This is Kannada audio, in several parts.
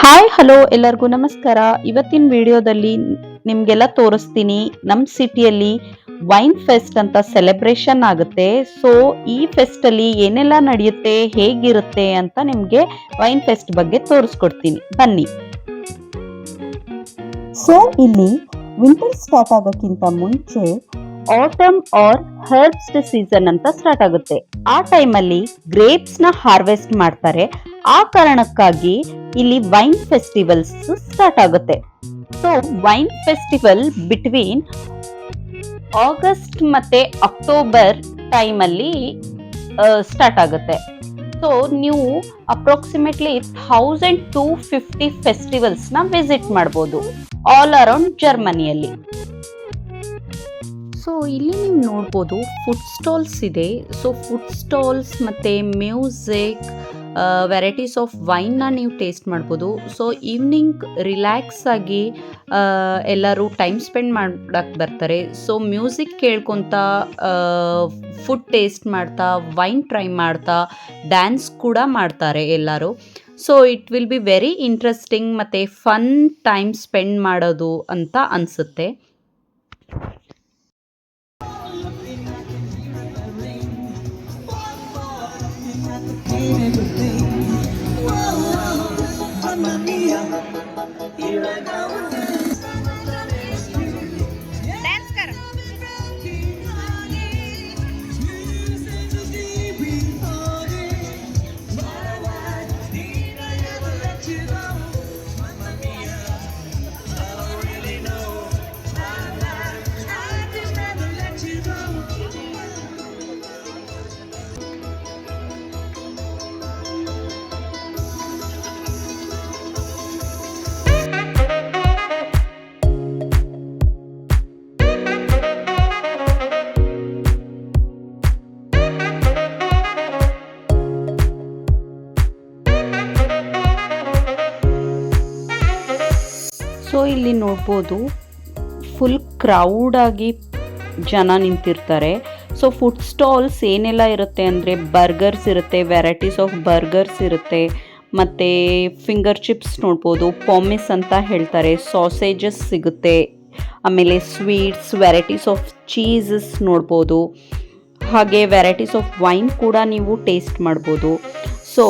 ಹಾಯ್ ಹಲೋ ಎಲ್ಲರಿಗೂ ನಮಸ್ಕಾರ. ಇವತ್ತಿನ ವಿಡಿಯೋದಲ್ಲಿ ನಿಮ್ಗೆಲ್ಲ ತೋರಿಸ್ತೀನಿ ನಮ್ಮ ಸಿಟಿಯಲ್ಲಿ ವೈನ್ ಫೆಸ್ಟ್ ಅಂತ ಸೆಲೆಬ್ರೇಷನ್ ಆಗುತ್ತೆ. ಸೊ ಈ ಫೆಸ್ಟ್ ಅಲ್ಲಿ ಏನೆಲ್ಲ ನಡೆಯುತ್ತೆ, ಹೇಗಿರುತ್ತೆ ಅಂತ ನಿಮ್ಗೆ ವೈನ್ ಫೆಸ್ಟ್ ಬಗ್ಗೆ ತೋರಿಸ್ಕೊಡ್ತೀನಿ, ಬನ್ನಿ. ಸೊ ಇಲ್ಲಿ ವಿಂಟರ್ ಸ್ಟಾರ್ಟ್ ಆಗೋಕ್ಕಿಂತ ಮುಂಚೆ ಆಟಮ್ ಆರ್ ಹರ್ಬ್ಸ್ ಸೀಸನ್ ಅಂತ ಸ್ಟಾರ್ಟ್ ಆಗುತ್ತೆ. ಆ ಟೈಮಲ್ಲಿ ಗ್ರೇಪ್ಸ್ ನ ಹಾರ್ವೆಸ್ಟ್ ಮಾಡ್ತಾರೆ. ಆ ಕಾರಣಕ್ಕಾಗಿ ಇಲ್ಲಿ ವೈನ್ ಫೆಸ್ಟಿವಲ್ಸ್ ಸ್ಟಾರ್ಟ್ ಆಗುತ್ತೆ. So wine festival between August ಮತ್ತೆ ಅಕ್ಟೋಬರ್ ಟೈಮ್ ಅಲ್ಲಿ ಸ್ಟಾರ್ಟ್ ಆಗುತ್ತೆ. ಸೊ ನೀವು ಅಪ್ರಾಕ್ಸಿಮೇಟ್ಲಿ 1250 ಫೆಸ್ಟಿವಲ್ಸ್ ನ ವಿಸಿಟ್ ಮಾಡಬಹುದು ಆಲ್ ಅರೌಂಡ್ ಜರ್ಮನಿಯಲ್ಲಿ. ಸೊ ಇಲ್ಲಿ ನೀವು ನೋಡ್ಬೋದು ಫುಡ್ ಸ್ಟಾಲ್ಸ್ ಇದೆ. ಸೊ ಫುಡ್ ಸ್ಟಾಲ್ಸ್ ಮತ್ತು ಮ್ಯೂಸಿಕ್, ವೆರೈಟೀಸ್ ಆಫ್ ವೈನ್ನ ನೀವು ಟೇಸ್ಟ್ ಮಾಡ್ಬೋದು. ಸೊ ಈವ್ನಿಂಗ್ ರಿಲ್ಯಾಕ್ಸ್ ಆಗಿ ಎಲ್ಲರೂ ಟೈಮ್ ಸ್ಪೆಂಡ್ ಮಾಡಕ್ಕೆ ಬರ್ತಾರೆ. ಸೊ ಮ್ಯೂಸಿಕ್ ಕೇಳ್ಕೊತಾ, ಫುಡ್ ಟೇಸ್ಟ್ ಮಾಡ್ತಾ, ವೈನ್ ಟ್ರೈ ಮಾಡ್ತಾ, ಡ್ಯಾನ್ಸ್ ಕೂಡ ಮಾಡ್ತಾರೆ ಎಲ್ಲರೂ. So it will be very interesting ಮತ್ತು ಫನ್ ಟೈಮ್ ಸ್ಪೆಂಡ್ ಮಾಡೋದು ಅಂತ ಅನಿಸುತ್ತೆ. ಸೊ ಇಲ್ಲಿ ನೋಡ್ಬೋದು ಫುಲ್ ಕ್ರೌಡ್ ಆಗಿ ಜನ ನಿಂತಿರ್ತಾರೆ. ಸೊ ಫುಡ್ ಸ್ಟಾಲ್ಸ್ ಏನೆಲ್ಲ ಇರುತ್ತೆ ಅಂದರೆ ಬರ್ಗರ್ಸ್ ಇರುತ್ತೆ, ವೆರೈಟೀಸ್ ಆಫ್ ಬರ್ಗರ್ಸ್ ಇರುತ್ತೆ, ಮತ್ತು ಫಿಂಗರ್ ಚಿಪ್ಸ್ ನೋಡ್ಬೋದು, ಪಾಮಿಸ್ ಅಂತ ಹೇಳ್ತಾರೆ, ಸಾಸೇಜಸ್ ಸಿಗುತ್ತೆ, ಆಮೇಲೆ ಸ್ವೀಟ್ಸ್, ವೆರೈಟೀಸ್ ಆಫ್ ಚೀಸಸ್ ನೋಡ್ಬೋದು, ಹಾಗೆ ವೆರೈಟೀಸ್ ಆಫ್ ವೈನ್ ಕೂಡ ನೀವು ಟೇಸ್ಟ್ ಮಾಡ್ಬೋದು. ಸೊ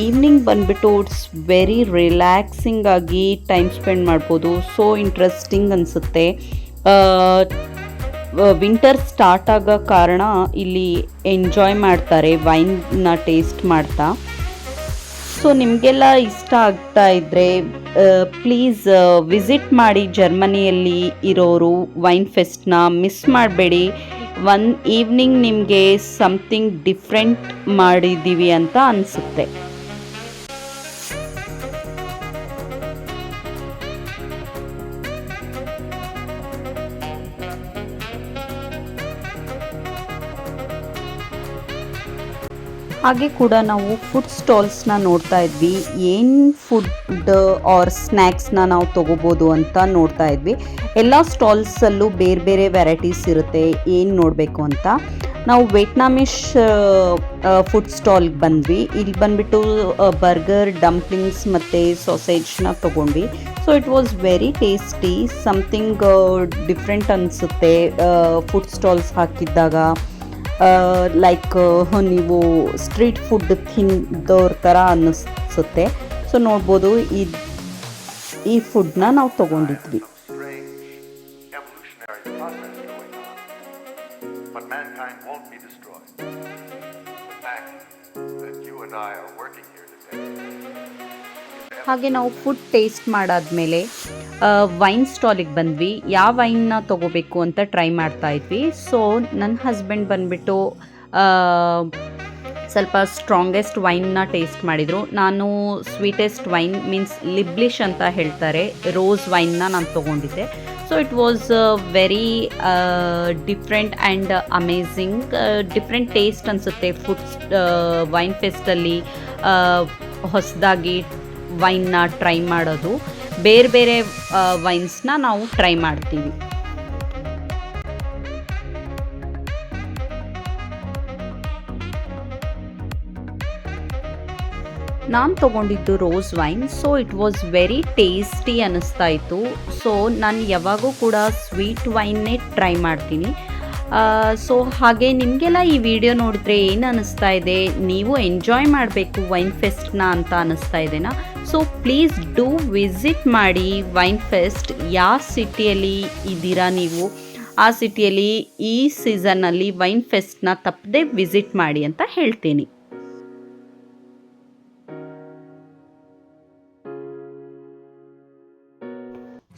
ಈವ್ನಿಂಗ್ ಬಂದುಬಿಟ್ಟು ಇಟ್ಸ್ ವೆರಿ ರಿಲ್ಯಾಕ್ಸಿಂಗ್ ಆಗಿ ಟೈಮ್ ಸ್ಪೆಂಡ್ ಮಾಡ್ಬೋದು. ಸೊ ಇಂಟ್ರೆಸ್ಟಿಂಗ್ ಅನಿಸುತ್ತೆ. ವಿಂಟರ್ ಸ್ಟಾರ್ಟ್ ಆಗೋ ಕಾರಣ ಇಲ್ಲಿ ಎಂಜಾಯ್ ಮಾಡ್ತಾರೆ ವೈನ್ನ ಟೇಸ್ಟ್ ಮಾಡ್ತಾ. ಸೊ ನಿಮಗೆಲ್ಲ ಇಷ್ಟ ಆಗ್ತಾ ಇದ್ದರೆ ಪ್ಲೀಸ್ ವಿಸಿಟ್ ಮಾಡಿ ಜರ್ಮನಿಯಲ್ಲಿ ಇರೋರು ವೈನ್ ಫೆಸ್ಟ್ನ ಮಿಸ್ ಮಾಡಬೇಡಿ. ಒನ್ ಈವ್ನಿಂಗ್ ನಿಮಗೆ ಸಮಥಿಂಗ್ ಡಿಫ್ರೆಂಟ್ ಮಾಡಿದ್ದೀವಿ ಅಂತ ಅನಿಸುತ್ತೆ. ಹಾಗೆ ಕೂಡ ನಾವು ಫುಡ್ ಸ್ಟಾಲ್ಸ್ನ ನೋಡ್ತಾ ಇದ್ವಿ. ಏನು ಫುಡ್ ಆರ್ ಸ್ನ್ಯಾಕ್ಸ್ನ ನಾವು ತೊಗೋಬೋದು ಅಂತ ನೋಡ್ತಾ ಇದ್ವಿ. ಎಲ್ಲ ಸ್ಟಾಲ್ಸಲ್ಲೂ ಬೇರೆ ಬೇರೆ ವೆರೈಟೀಸ್ ಇರುತ್ತೆ, ಏನು ನೋಡಬೇಕು ಅಂತ. ನಾವು ವಿಯೆಟ್ನಾಮಿಷ್ ಫುಡ್ ಸ್ಟಾಲ್ಗೆ ಬಂದ್ವಿ. ಇಲ್ಲಿ ಬಂದುಬಿಟ್ಟು ಬರ್ಗರ್, ಡಂಪ್ಲಿಂಗ್ಸ್ ಮತ್ತು ಸಾಸೇಜ್ನ ತೊಗೊಂಡ್ವಿ. So it was very tasty, something different ಅನಿಸುತ್ತೆ ಫುಡ್ ಸ್ಟಾಲ್ಸ್ ಹಾಕಿದ್ದಾಗ. ಲೈಕ್ ನೀವು ಸ್ಟ್ರೀಟ್ ಫುಡ್ ತಿಂದವ್ರ ಥರ ಅನ್ನಿಸುತ್ತೆ. ಸೊ ನೋಡ್ಬೋದು ಈ ಫುಡ್ನ ನಾವು ತೊಗೊಂಡಿದ್ವಿ. ಹಾಗೆ ನಾವು ಫುಡ್ ಟೇಸ್ಟ್ ಮಾಡಾದ್ಮೇಲೆ ವೈನ್ ಸ್ಟಾಲಿಗೆ ಬಂದ್ವಿ. ಯಾವ ವೈನ್ನ ತೊಗೋಬೇಕು ಅಂತ ಟ್ರೈ ಮಾಡ್ತಾ ಇದ್ವಿ. ಸೊ ನನ್ನ ಹಸ್ಬೆಂಡ್ ಬಂದುಬಿಟ್ಟು ಸ್ವಲ್ಪ ಸ್ಟ್ರಾಂಗೆಸ್ಟ್ ವೈನ್ನ ಟೇಸ್ಟ್ ಮಾಡಿದರು. ನಾನು ಸ್ವೀಟೆಸ್ಟ್ ವೈನ್ ಮೀನ್ಸ್ ಲಿಬ್ಲಿಷ್ ಅಂತ ಹೇಳ್ತಾರೆ, ರೋಸ್ ವೈನ್ನ ನಾನು ತೊಗೊಂಡಿದ್ದೆ. So it was very different and amazing. Different taste ಅನಿಸುತ್ತೆ ಫುಡ್ ವೈನ್ ಫೆಸ್ಟಲ್ಲಿ ಹೊಸದಾಗಿ ವೈನ್ನ ಟ್ರೈ ಮಾಡೋದು. ಬೇರೆ ಬೇರೆ ವೈನ್ಸ್ನ ನಾವು ಟ್ರೈ ಮಾಡ್ತೀವಿ. ನಾನು ತೊಗೊಂಡಿದ್ದು rose wine. So it was very tasty ಅನ್ನಿಸ್ತಾ ಇತ್ತು. ಸೊ ನಾನು ಯಾವಾಗೂ ಕೂಡ ಸ್ವೀಟ್ ವೈನ್ನೇ ಟ್ರೈ ಮಾಡ್ತೀನಿ. ಸೊ ಹಾಗೆ ನಿಮಗೆಲ್ಲ ಈ ವಿಡಿಯೋ ನೋಡಿದ್ರೆ ಏನು ಅನ್ನಿಸ್ತಾ ಇದೆ, ನೀವು ಎಂಜಾಯ್ ಮಾಡಬೇಕು ವೈನ್ ಫೆಸ್ಟ್ನ ಅಂತ ಅನ್ನಿಸ್ತಾ ಇದೆನಾ? ಸೊ ಪ್ಲೀಸ್ ಡೂ ವಿಸಿಟ್ ಮಾಡಿ ವೈನ್ ಫೆಸ್ಟ್. ಯಾವ ಸಿಟಿಯಲ್ಲಿ ಇದ್ದೀರಾ ನೀವು, ಆ ಸಿಟಿಯಲ್ಲಿ ಈ ಸೀಸನ್ನಲ್ಲಿ ವೈನ್ ಫೆಸ್ಟ್ನ ತಪ್ಪದೆ ವಿಸಿಟ್ ಮಾಡಿ ಅಂತ ಹೇಳ್ತೀನಿ.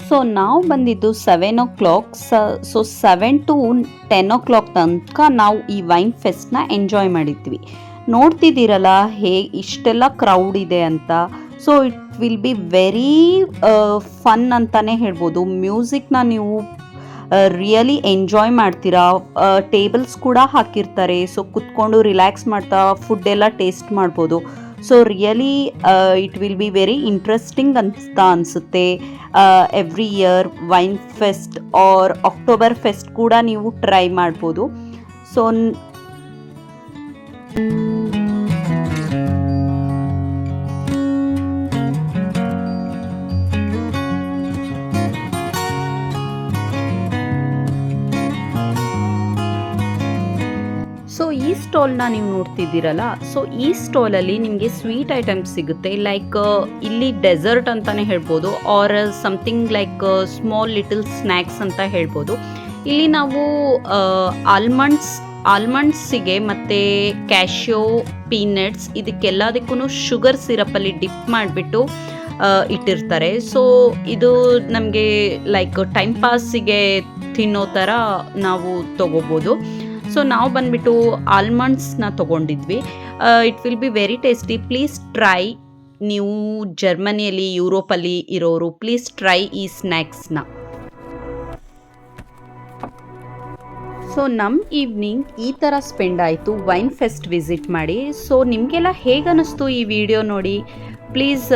ಸೊ ನಾವು ಬಂದಿದ್ದು 7 o'clock. ಸೊ 7 to 10 o'clock ತನಕ ನಾವು ಈ ವೈನ್ ಫೆಸ್ಟ್ನ ಎಂಜಾಯ್ ಮಾಡಿದ್ವಿ. ನೋಡ್ತಿದ್ದೀರಲ್ಲ ಇಷ್ಟೆಲ್ಲ ಕ್ರೌಡ್ ಇದೆ ಅಂತ. So it will be very fun ಅಂತಲೇ ಹೇಳ್ಬೋದು. ಮ್ಯೂಸಿಕ್ನ ನೀವು ರಿಯಲಿ ಎಂಜಾಯ್ ಮಾಡ್ತೀರಾ. ಟೇಬಲ್ಸ್ ಕೂಡ ಹಾಕಿರ್ತಾರೆ. ಸೊ ಕುತ್ಕೊಂಡು ರಿಲ್ಯಾಕ್ಸ್ ಮಾಡ್ತಾ ಫುಡ್ ಎಲ್ಲ ಟೇಸ್ಟ್ ಮಾಡ್ಬೋದು. So really it will be very interesting ಅಂತ ಅನಿಸುತ್ತೆ. Every year wine fest or October fest ಕೂಡ ನೀವು ಟ್ರೈ ಮಾಡ್ಬೋದು. ಸೊ ಈ ಸ್ಟಾಲ್ನ ನೀವು ನೋಡ್ತಿದ್ದೀರಲ್ಲ, ಸೊ ಈ ಸ್ಟಾಲಲ್ಲಿ ನಿಮಗೆ ಸ್ವೀಟ್ ಐಟಮ್ಸ್ ಸಿಗುತ್ತೆ. ಲೈಕ್ ಇಲ್ಲಿ ಡೆಸರ್ಟ್ ಅಂತಲೇ ಹೇಳ್ಬೋದು, or something like small little snacks ಅಂತ ಹೇಳ್ಬೋದು. ಇಲ್ಲಿ ನಾವು ಆಲ್ಮಂಡ್ಸಿಗೆ ಮತ್ತು ಕ್ಯಾಶ್ಯೋ, ಪೀನಟ್ಸ್ ಇದಕ್ಕೆಲ್ಲದಕ್ಕೂ ಶುಗರ್ ಸಿರಪಲ್ಲಿ ಡಿಪ್ ಮಾಡಿಬಿಟ್ಟು ಇಟ್ಟಿರ್ತಾರೆ. ಸೊ ಇದು ನಮಗೆ ಲೈಕ್ ಟೈಮ್ ಪಾಸಿಗೆ ತಿನ್ನೋ ಥರ ನಾವು ತೊಗೋಬೋದು. ಸೊ ನಾವು ಬಂದುಬಿಟ್ಟು ಆಲ್ಮಂಡ್ಸ್ನ ತೊಗೊಂಡಿದ್ವಿ. It will be very tasty. Please try. ನೀವು ಜರ್ಮನಿಯಲ್ಲಿ, ಯುರೋಪಲ್ಲಿ ಇರೋರು ಪ್ಲೀಸ್ ಟ್ರೈ ಈ ಸ್ನ್ಯಾಕ್ಸ್ನ. ಸೊ ನಮ್ಮ ಈವ್ನಿಂಗ್ ಈ ಥರ ಸ್ಪೆಂಡ್ ಆಯಿತು ವೈನ್ ಫೆಸ್ಟ್ ವಿಸಿಟ್ ಮಾಡಿ. ಸೊ ನಿಮಗೆಲ್ಲ ಹೇಗನ್ನಿಸ್ತು ಈ ವಿಡಿಯೋ ನೋಡಿ? ಪ್ಲೀಸ್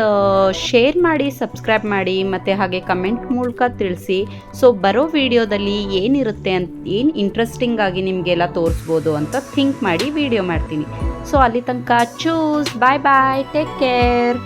ಶೇರ್ ಮಾಡಿ, ಸಬ್ಸ್ಕ್ರೈಬ್ ಮಾಡಿ, ಮತ್ತು ಹಾಗೆ ಕಮೆಂಟ್ ಮೂಲಕ ತಿಳಿಸಿ. ಸೊ ಬರೋ ವಿಡಿಯೋದಲ್ಲಿ ಏನಿರುತ್ತೆ ಏನು ಇಂಟ್ರೆಸ್ಟಿಂಗ್ ಆಗಿ ನಿಮಗೆಲ್ಲ ತೋರಿಸ್ಬೋದು ಅಂತ ಥಿಂಕ್ ಮಾಡಿ ವಿಡಿಯೋ ಮಾಡ್ತೀನಿ. ಸೊ ಅಲ್ಲಿ ತನಕ ಚೂಸ್. ಬಾಯ್ ಬಾಯ್, ಟೇಕ್ ಕೇರ್.